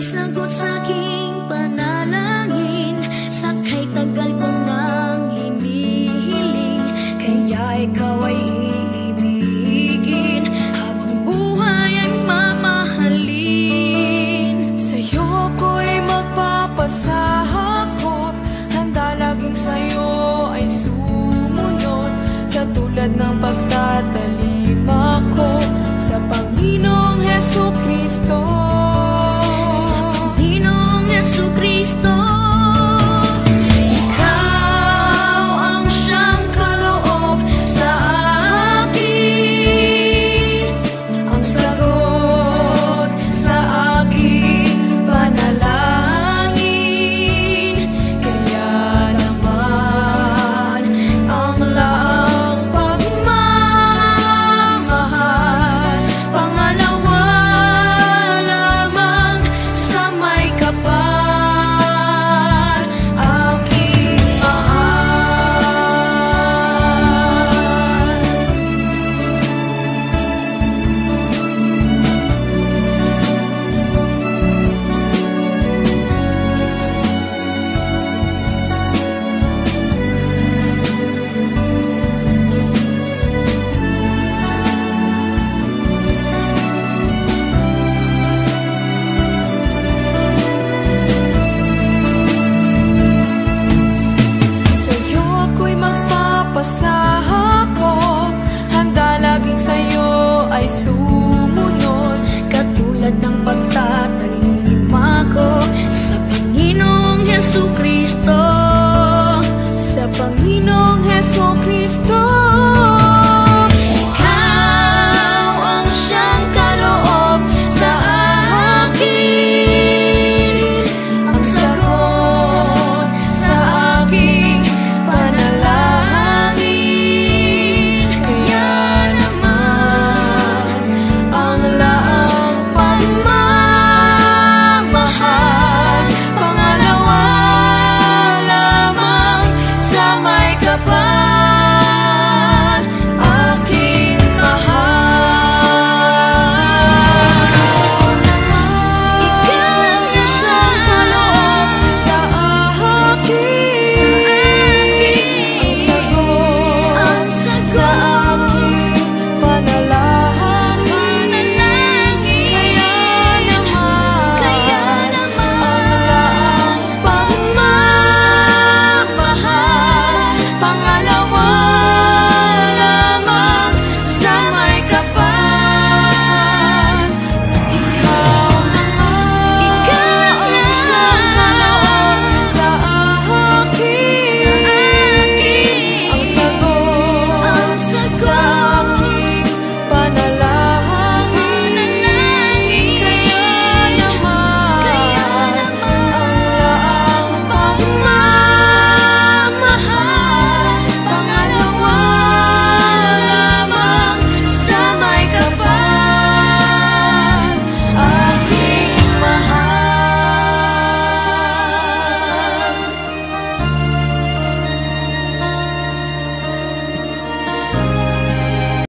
sagot sa aking panalangin, sakay tagal ko nang hinihiling, kaya ikaw ay iibigin, habang buhay ay mamahalin. Sa'yo ko'y magpapasakop, handa laging sa'yo ay sumunod, katulad ng pagtatalima ko sa Panginoong Jesucristo. Jesucristo, ikaw ang siyang kaloob sa akin, ang sagot sa aking panalangin. Kaya naman ang laang pagmamahal, pangalawa lamang sa may kapal. Pasahakop, handa laging sa'yo ay sumunod, katulad ng pagtatalima ko sa Panginoong Jesucristo. Sa Panginoong Jesucristo.